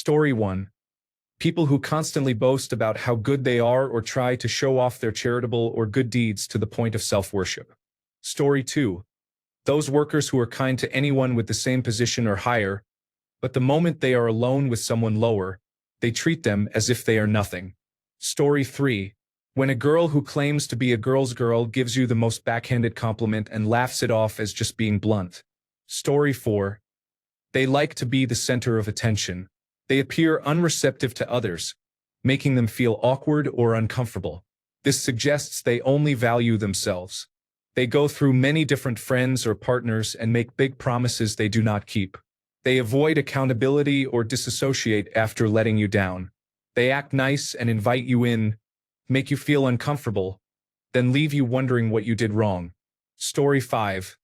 Story 1. People who constantly boast about how good they are or try to show off their charitable or good deeds to the point of self-worship. Story 2. Those workers who are kind to anyone with the same position or higher, but the moment they are alone with someone lower, they treat them as if they are nothing. Story 3. When a girl who claims to be a girl's girl gives you the most backhanded compliment and laughs it off as just being blunt. Story 4. They like to be the center of attention. They appear unreceptive to others, making them feel awkward or uncomfortable. This suggests they only value themselves. They go through many different friends or partners and make big promises they do not keep. They avoid accountability or disassociate after letting you down. They act nice and invite you in, make you feel uncomfortable, then leave you wondering what you did wrong. Story 5.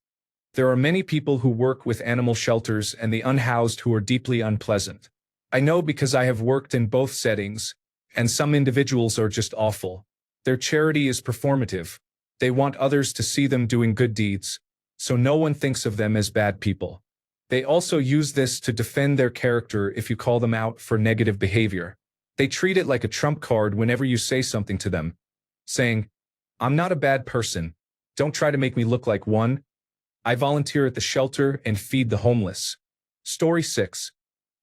There are many people who work with animal shelters and the unhoused who are deeply unpleasant. I know because I have worked in both settings, and some individuals are just awful. Their charity is performative. They want others to see them doing good deeds, so no one thinks of them as bad people. They also use this to defend their character if you call them out for negative behavior. They treat it like a trump card whenever you say something to them, saying, "I'm not a bad person. Don't try to make me look like one. I volunteer at the shelter and feed the homeless." Story 6.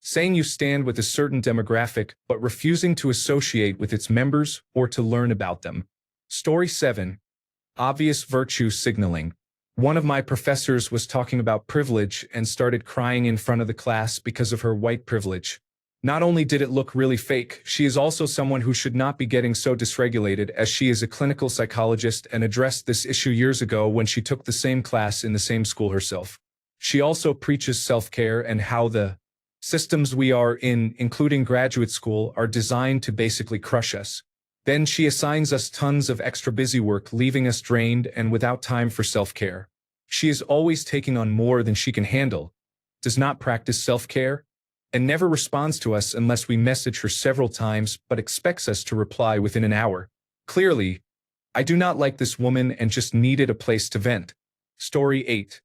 Saying you stand with a certain demographic but refusing to associate with its members or to learn about them. Story 7. Obvious virtue signaling. One of my professors was talking about privilege and started crying in front of the class because of her white privilege. Not only did it look really fake, she is also someone who should not be getting so dysregulated, as she is a clinical psychologist and addressed this issue years ago when she took the same class in the same school herself. She also preaches self-care and how the systems we are in, including graduate school, are designed to basically crush us. Then she assigns us tons of extra busy work, leaving us drained and without time for self-care. She is always taking on more than she can handle, does not practice self-care, and never responds to us unless we message her several times, but expects us to reply within an hour. Clearly, I do not like this woman and just needed a place to vent. Story 8.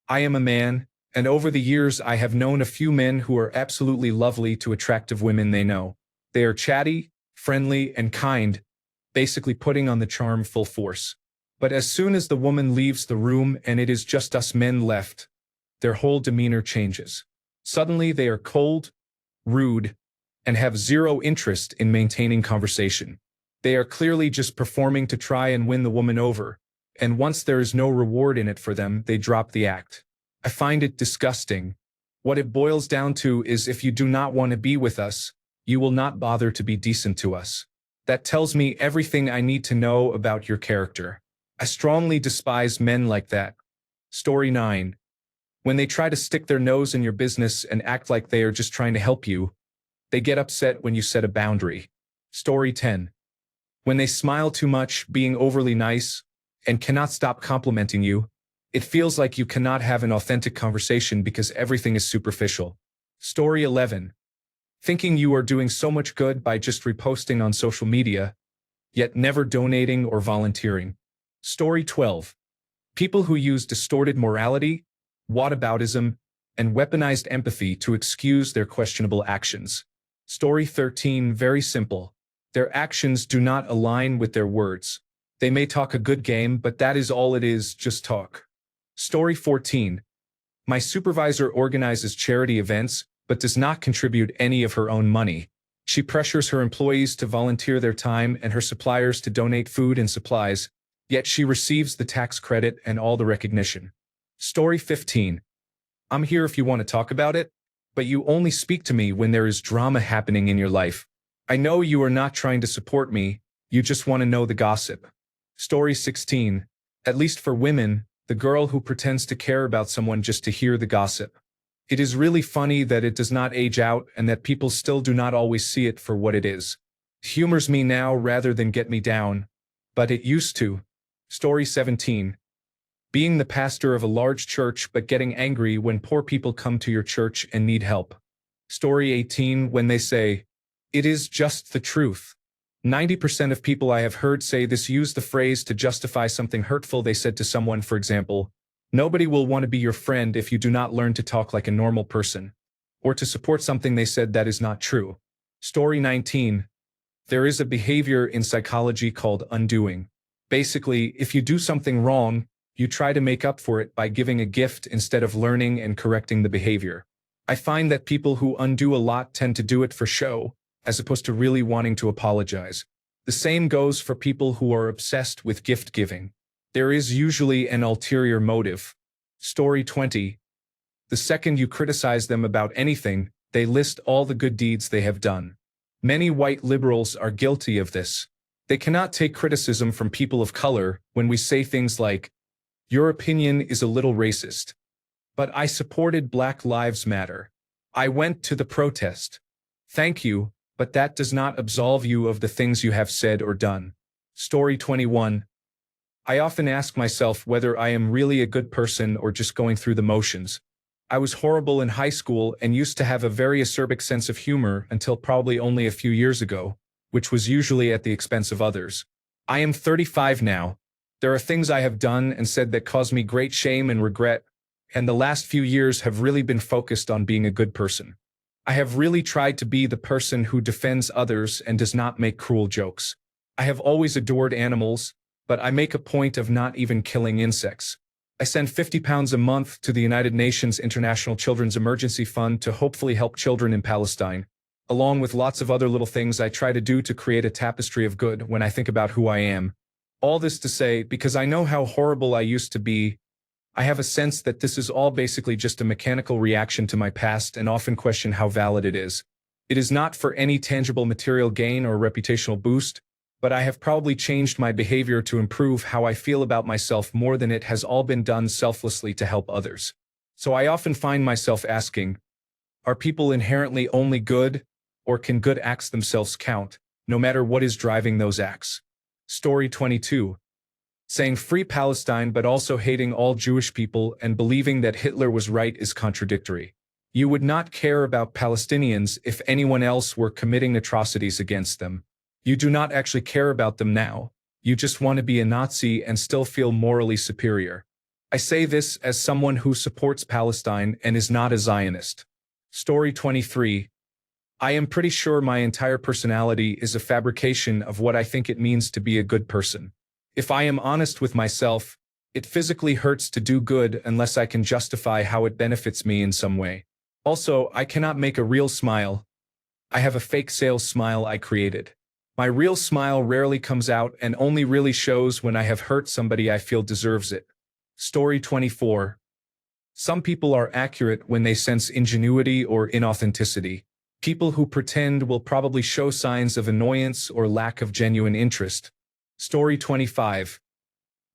I am a man, and over the years I have known a few men who are absolutely lovely to attractive women they know. They are chatty, friendly, and kind, basically putting on the charm full force. But as soon as the woman leaves the room and it is just us men left, their whole demeanor changes. Suddenly they are cold, rude, and have zero interest in maintaining conversation. They are clearly just performing to try and win the woman over, and once there is no reward in it for them, they drop the act. I find it disgusting. What it boils down to is, if you do not want to be with us, you will not bother to be decent to us. That tells me everything I need to know about your character. I strongly despise men like that. Story 9. When they try to stick their nose in your business and act like they are just trying to help you, they get upset when you set a boundary. Story 10. When they smile too much, being overly nice, and cannot stop complimenting you, it feels like you cannot have an authentic conversation because everything is superficial. Story 11. Thinking you are doing so much good by just reposting on social media, yet never donating or volunteering. Story 12. People who use distorted morality, whataboutism, and weaponized empathy to excuse their questionable actions. Story 13. Very simple. Their actions do not align with their words. They may talk a good game, but that is all it is, just talk. Story 14. My supervisor organizes charity events, but does not contribute any of her own money. She pressures her employees to volunteer their time and her suppliers to donate food and supplies, yet she receives the tax credit and all the recognition. Story 15. I'm here if you want to talk about it, but you only speak to me when there is drama happening in your life. I know you are not trying to support me, you just want to know the gossip. Story 16. At least for women, the girl who pretends to care about someone just to hear the gossip. It is really funny that it does not age out and that people still do not always see it for what it is. It humors me now rather than get me down, but it used to. Story 17. Being the pastor of a large church but getting angry when poor people come to your church and need help. Story 18. When they say, "It is just the truth." 90% of people I have heard say this use the phrase to justify something hurtful they said to someone. For example, "Nobody will want to be your friend if you do not learn to talk like a normal person." or to support something they said that is not true. Story 19. There is a behavior in psychology called undoing. Basically, if you do something wrong, you try to make up for it by giving a gift instead of learning and correcting the behavior. I find that people who undo a lot tend to do it for show, as opposed to really wanting to apologize. The same goes for people who are obsessed with gift giving. There is usually an ulterior motive. Story 20. The second you criticize them about anything, they list all the good deeds they have done. Many white liberals are guilty of this. They cannot take criticism from people of color when we say things like, "Your opinion is a little racist. But I supported Black Lives Matter. I went to the protest. Thank you, but that does not absolve you of the things you have said or done." Story 21. I often ask myself whether I am really a good person or just going through the motions. I was horrible in high school and used to have a very acerbic sense of humor until probably only a few years ago, which was usually at the expense of others. I am 35 now. There are things I have done and said that cause me great shame and regret, and the last few years have really been focused on being a good person. I have really tried to be the person who defends others and does not make cruel jokes. I have always adored animals, but I make a point of not even killing insects. I send £50 a month to the United Nations International Children's Emergency Fund to hopefully help children in Palestine. Along with lots of other little things I try to do to create a tapestry of good when I think about who I am. All this to say, because I know how horrible I used to be, I have a sense that this is all basically just a mechanical reaction to my past and often question how valid it is. It is not for any tangible material gain or reputational boost, but I have probably changed my behavior to improve how I feel about myself more than it has all been done selflessly to help others. So I often find myself asking, are people inherently only good, or can good acts themselves count, no matter what is driving those acts? Story 22. Saying free Palestine but also hating all Jewish people and believing that Hitler was right is contradictory. You would not care about Palestinians if anyone else were committing atrocities against them. You do not actually care about them now. You just want to be a Nazi and still feel morally superior. I say this as someone who supports Palestine and is not a Zionist. Story 23. I am pretty sure my entire personality is a fabrication of what I think it means to be a good person. If I am honest with myself, it physically hurts to do good unless I can justify how it benefits me in some way. Also, I cannot make a real smile. I have a fake sales smile I created. My real smile rarely comes out and only really shows when I have hurt somebody I feel deserves it. Story 24. Some people are accurate when they sense ingenuity or inauthenticity. People who pretend will probably show signs of annoyance or lack of genuine interest. Story 25.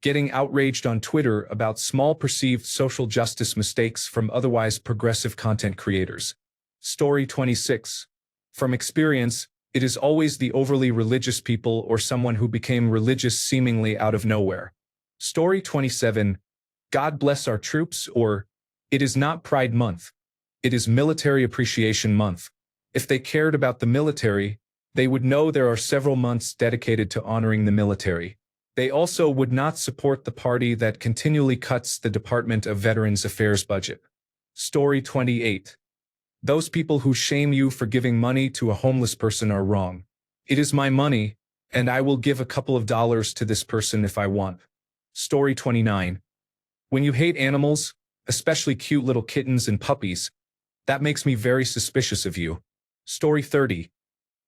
Getting outraged on Twitter about small perceived social justice mistakes from otherwise progressive content creators. Story 26. From experience, it is always the overly religious people or someone who became religious seemingly out of nowhere. Story 27. God bless our troops, or it is not Pride Month. It is Military Appreciation Month. If they cared about the military, they would know there are several months dedicated to honoring the military. They also would not support the party that continually cuts the Department of Veterans Affairs budget. Story 28. Those people who shame you for giving money to a homeless person are wrong. It is my money, and I will give a couple of dollars to this person if I want. Story 29. When you hate animals, especially cute little kittens and puppies, that makes me very suspicious of you. Story 30.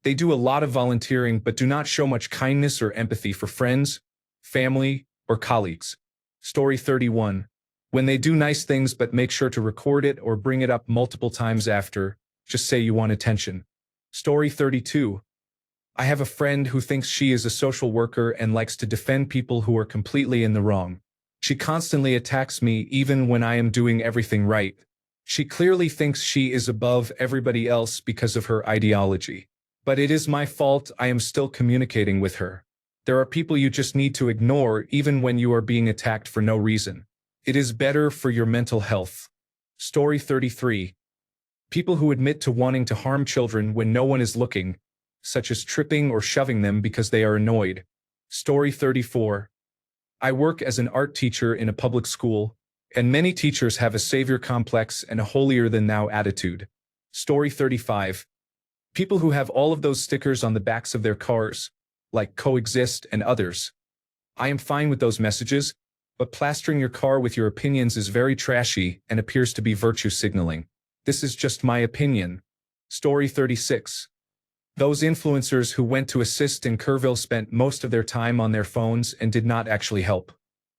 They do a lot of volunteering but do not show much kindness or empathy for friends, family, or colleagues. Story 31. When they do nice things but make sure to record it or bring it up multiple times after, just say you want attention. Story 32. I have a friend who thinks she is a social worker and likes to defend people who are completely in the wrong. She constantly attacks me even when I am doing everything right. She clearly thinks she is above everybody else because of her ideology. But it is my fault I am still communicating with her. There are people you just need to ignore even when you are being attacked for no reason. It is better for your mental health. Story 33. People who admit to wanting to harm children when no one is looking, such as tripping or shoving them because they are annoyed. Story 34. I work as an art teacher in a public school, and many teachers have a savior complex and a holier-than-thou attitude. Story 35. People who have all of those stickers on the backs of their cars, like coexist and others. I am fine with those messages, but plastering your car with your opinions is very trashy and appears to be virtue signaling. This is just my opinion. Story 36. Those influencers who went to assist in Kerrville spent most of their time on their phones and did not actually help.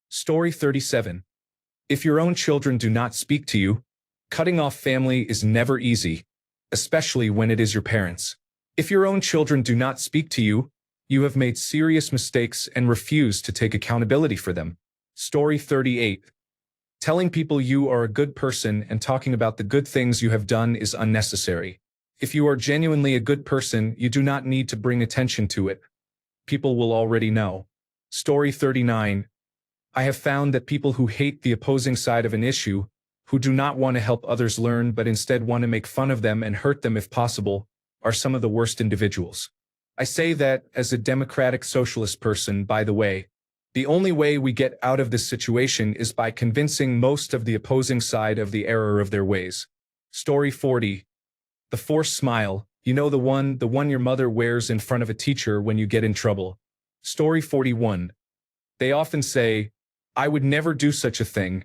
Story 37. If your own children do not speak to you, cutting off family is never easy, especially when it is your parents. If your own children do not speak to you, you have made serious mistakes and refuse to take accountability for them. Story 38. Telling people you are a good person and talking about the good things you have done is unnecessary. If you are genuinely a good person, you do not need to bring attention to it. People will already know. Story 39. I have found that people who hate the opposing side of an issue, who do not want to help others learn but instead want to make fun of them and hurt them if possible, are some of the worst individuals. I say that as a democratic socialist person, by the way. The only way we get out of this situation is by convincing most of the opposing side of the error of their ways. Story 40. The forced smile, you know, the one your mother wears in front of a teacher when you get in trouble. Story 41. They often say, I would never do such a thing,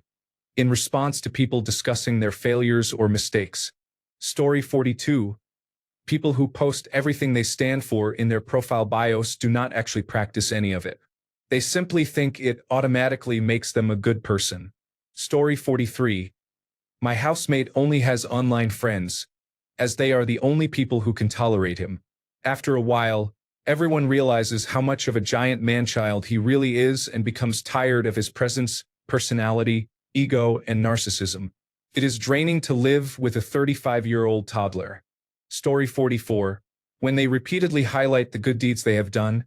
in response to people discussing their failures or mistakes. Story 42. People who post everything they stand for in their profile bios do not actually practice any of it. They simply think it automatically makes them a good person. Story 43. My housemate only has online friends, as they are the only people who can tolerate him. After a while, everyone realizes how much of a giant man-child he really is and becomes tired of his presence, personality, ego, and narcissism. It is draining to live with a 35-year-old toddler. Story 44. When they repeatedly highlight the good deeds they have done,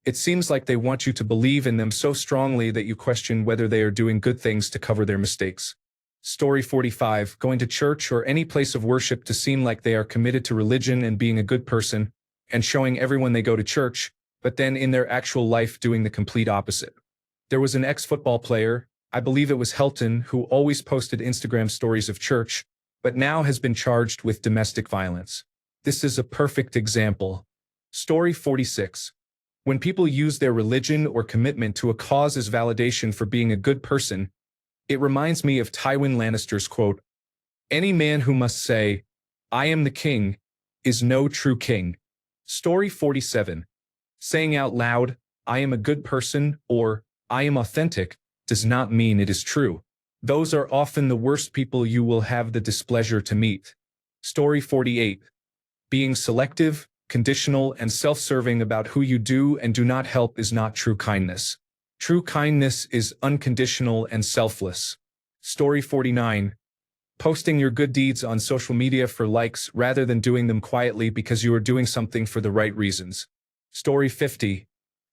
it seems like they want you to believe in them so strongly that you question whether they are doing good things to cover their mistakes. Story 45. Going to church or any place of worship to seem like they are committed to religion and being a good person, and showing everyone they go to church, but then in their actual life doing the complete opposite. There was an ex-football player, I believe it was Helton, who always posted Instagram stories of church, but now has been charged with domestic violence. This is a perfect example. Story 46. When people use their religion or commitment to a cause as validation for being a good person, it reminds me of Tywin Lannister's quote, "Any man who must say, 'I am the king,' is no true king." Story 47. Saying out loud, "I am a good person," or "I am authentic," does not mean it is true. Those are often the worst people you will have the displeasure to meet. Story 48. Being selective, conditional, and self-serving about who you do and do not help is not true kindness. True kindness is unconditional and selfless. Story 49. Posting your good deeds on social media for likes rather than doing them quietly because you are doing something for the right reasons. Story 50.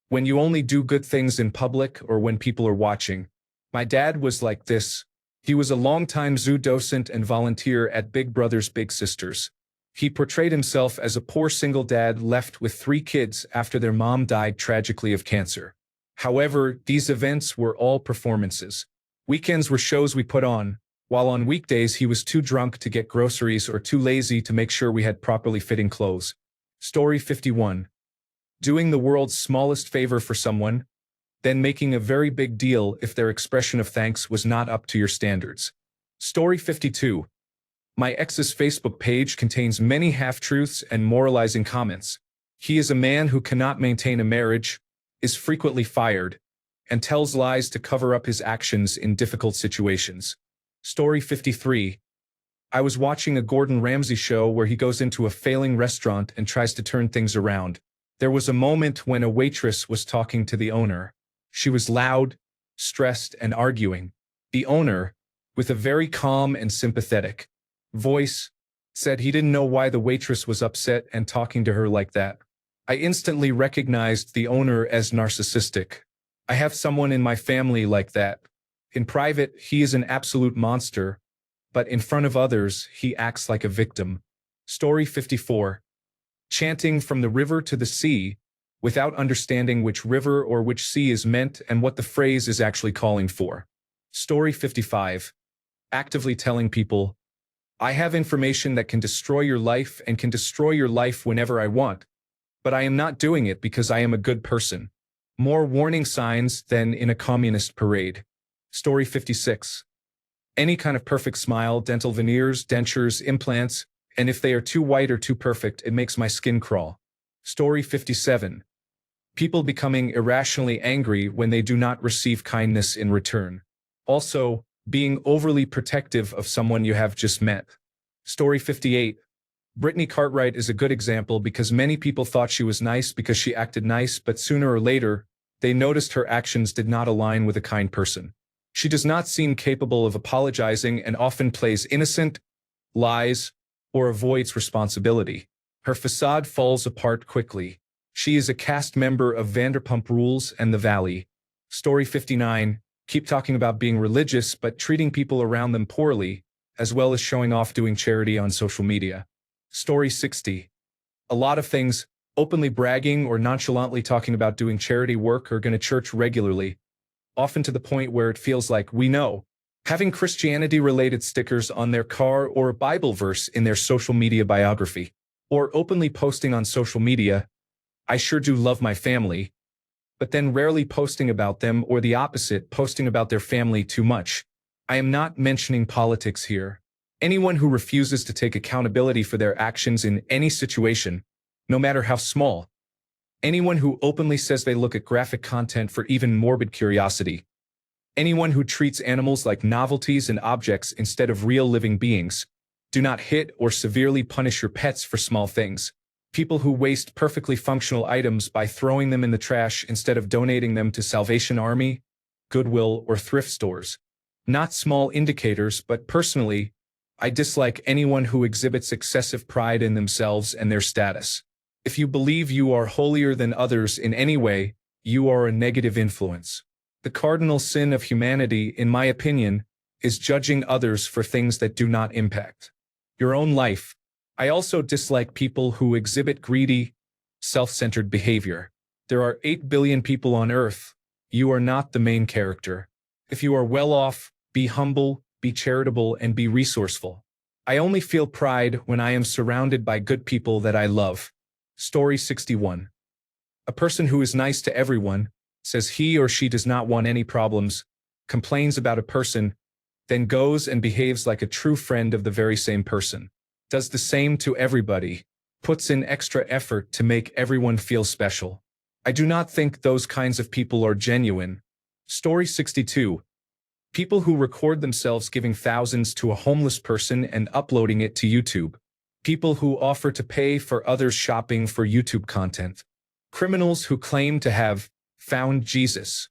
When you only do good things in public or when people are watching. My dad was like this. He was a longtime zoo docent and volunteer at Big Brothers Big Sisters. He portrayed himself as a poor single dad left with 3 kids after their mom died tragically of cancer. However, these events were all performances. Weekends were shows we put on, while on weekdays he was too drunk to get groceries or too lazy to make sure we had properly fitting clothes. Story 51. Doing the world's smallest favor for someone, then making a very big deal if their expression of thanks was not up to your standards. Story 52. My ex's Facebook page contains many half-truths and moralizing comments. He is a man who cannot maintain a marriage, is frequently fired, and tells lies to cover up his actions in difficult situations. Story 53. I was watching a Gordon Ramsay show where he goes into a failing restaurant and tries to turn things around. There was a moment when a waitress was talking to the owner. She was loud, stressed, and arguing. The owner, with a very calm and sympathetic voice, said he didn't know why the waitress was upset and talking to her like that. I instantly recognized the owner as narcissistic. I have someone in my family like that. In private, he is an absolute monster, but in front of others, he acts like a victim. Story 54. Chanting from the river to the sea, without understanding which river or which sea is meant and what the phrase is actually calling for. Story 55. Actively telling people, I have information that can destroy your life and can destroy your life whenever I want, but I am not doing it because I am a good person. More warning signs than in a communist parade. Story 56. Any kind of perfect smile, dental veneers, dentures, implants, and if they are too white or too perfect, it makes my skin crawl. Story 57. People becoming irrationally angry when they do not receive kindness in return. Also, being overly protective of someone you have just met. Story 58. Brittany Cartwright is a good example because many people thought she was nice because she acted nice, but sooner or later, they noticed her actions did not align with a kind person. She does not seem capable of apologizing and often plays innocent, lies, or avoids responsibility. Her facade falls apart quickly. She is a cast member of Vanderpump Rules and The Valley. Story 59. Keep talking about being religious but treating people around them poorly, as well as showing off doing charity on social media. Story 60. A lot of things, openly bragging or nonchalantly talking about doing charity work or going to church regularly, often to the point where it feels like we know. Having Christianity-related stickers on their car or a Bible verse in their social media biography, or openly posting on social media, I sure do love my family, but then rarely posting about them, or the opposite, posting about their family too much. I am not mentioning politics here. Anyone who refuses to take accountability for their actions in any situation, no matter how small. Anyone who openly says they look at graphic content for even morbid curiosity. Anyone who treats animals like novelties and objects instead of real living beings. Do not hit or severely punish your pets for small things. People who waste perfectly functional items by throwing them in the trash instead of donating them to Salvation Army, Goodwill, or thrift stores. Not small indicators, but personally, I dislike anyone who exhibits excessive pride in themselves and their status. If you believe you are holier than others in any way, you are a negative influence. The cardinal sin of humanity, in my opinion, is judging others for things that do not impact your own life. I also dislike people who exhibit greedy, self-centered behavior. There are 8 billion people on Earth. You are not the main character. If you are well off, be humble, be charitable, and be resourceful. I only feel pride when I am surrounded by good people that I love. Story 61. A person who is nice to everyone, says he or she does not want any problems, complains about a person, then goes and behaves like a true friend of the very same person. Does the same to everybody, puts in extra effort to make everyone feel special. I do not think those kinds of people are genuine. Story 62. People who record themselves giving thousands to a homeless person and uploading it to YouTube. People who offer to pay for others shopping for YouTube content. Criminals who claim to have found Jesus.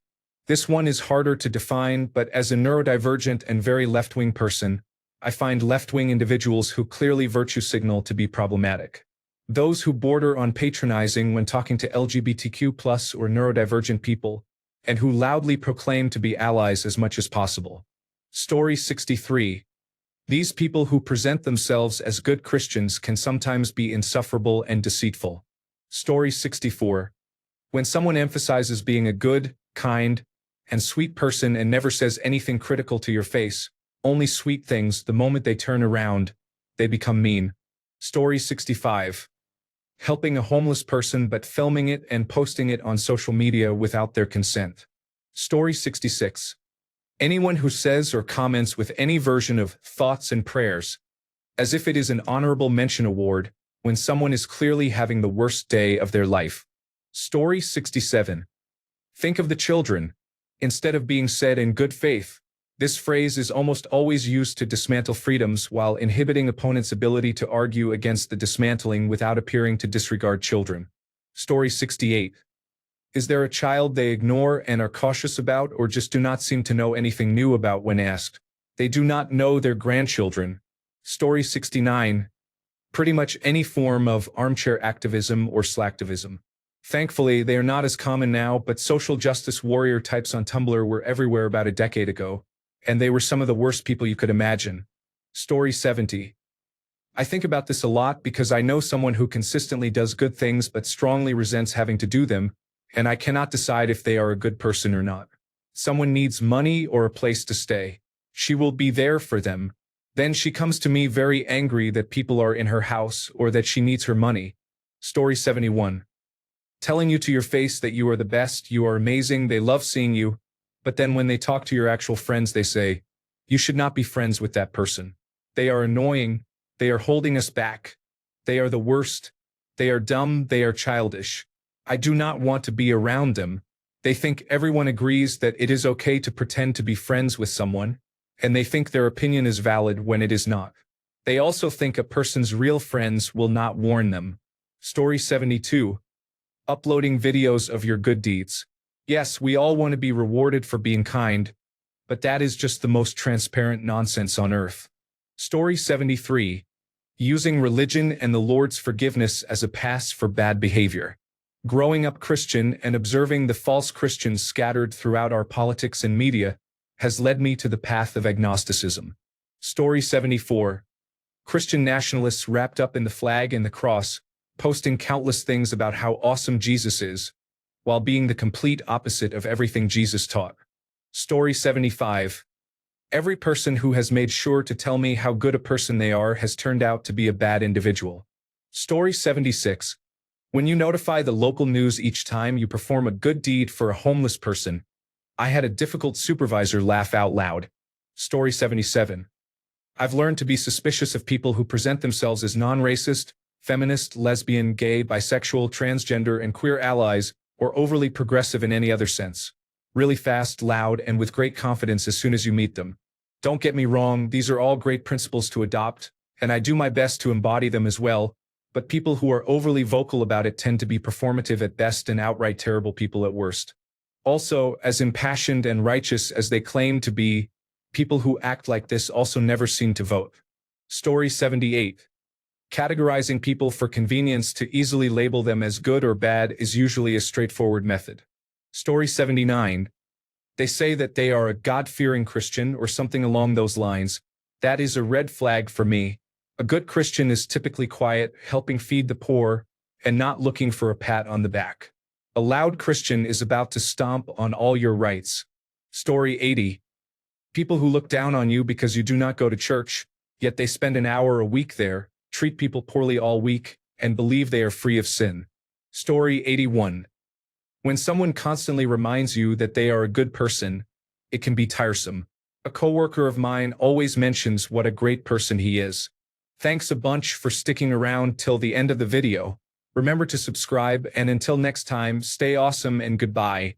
This one is harder to define, but as a neurodivergent and very left-wing person, I find left-wing individuals who clearly virtue signal to be problematic. Those who border on patronizing when talking to LGBTQ+ or neurodivergent people, and who loudly proclaim to be allies as much as possible. Story 63. These people who present themselves as good Christians can sometimes be insufferable and deceitful. Story 64. When someone emphasizes being a good, kind, and sweet person and never says anything critical to your face, only sweet things, the moment they turn around, they become mean. Story 65. Helping a homeless person but filming it and posting it on social media without their consent. Story 66. Anyone who says or comments with any version of thoughts and prayers, as if it is an honorable mention award, when someone is clearly having the worst day of their life. Story 67. Think of the children. Instead of being said in good faith, this phrase is almost always used to dismantle freedoms while inhibiting opponents' ability to argue against the dismantling without appearing to disregard children. Story 68. Is there a child they ignore and are cautious about or just do not seem to know anything new about when asked? They do not know their grandchildren. Story 69. Pretty much any form of armchair activism or slacktivism. Thankfully, they are not as common now, but social justice warrior types on Tumblr were everywhere about a decade ago, and they were some of the worst people you could imagine. Story 70. I think about this a lot because I know someone who consistently does good things but strongly resents having to do them, and I cannot decide if they are a good person or not. Someone needs money or a place to stay. She will be there for them, Then she comes to me very angry that people are in her house or that she needs her money. Story 71. Telling you to your face that you are the best, you are amazing, they love seeing you, but then when they talk to your actual friends, they say, you should not be friends with that person. They are annoying, they are holding us back, they are the worst, they are dumb, they are childish. I do not want to be around them. They think everyone agrees that it is okay to pretend to be friends with someone, and they think their opinion is valid when it is not. They also think a person's real friends will not warn them. Story 72. Uploading videos of your good deeds. Yes, we all want to be rewarded for being kind, but that is just the most transparent nonsense on earth. Story 73. Using religion and the Lord's forgiveness as a pass for bad behavior. Growing up Christian and observing the false Christians scattered throughout our politics and media has led me to the path of agnosticism. Story 74. Christian nationalists wrapped up in the flag and the cross, posting countless things about how awesome Jesus is, while being the complete opposite of everything Jesus taught. Story 75. Every person who has made sure to tell me how good a person they are has turned out to be a bad individual. Story 76. When you notify the local news each time you perform a good deed for a homeless person, I had a difficult supervisor laugh out loud. Story 77. I've learned to be suspicious of people who present themselves as non-racist, feminist, lesbian, gay, bisexual, transgender, and queer allies, or overly progressive in any other sense. Really fast, loud, and with great confidence as soon as you meet them. Don't get me wrong, these are all great principles to adopt, and I do my best to embody them as well, but people who are overly vocal about it tend to be performative at best and outright terrible people at worst. Also, as impassioned and righteous as they claim to be, people who act like this also never seem to vote. Story 78. Categorizing people for convenience to easily label them as good or bad is usually a straightforward method. Story 79. They say that they are a God-fearing Christian or something along those lines. That is a red flag for me. A good Christian is typically quiet, helping feed the poor, and not looking for a pat on the back. A loud Christian is about to stomp on all your rights. Story 80. People who look down on you because you do not go to church, yet they spend an hour a week there, treat people poorly all week, and believe they are free of sin. Story 81. When someone constantly reminds you that they are a good person, it can be tiresome. A coworker of mine always mentions what a great person he is. Thanks a bunch for sticking around till the end of the video. Remember to subscribe, and until next time, stay awesome and goodbye.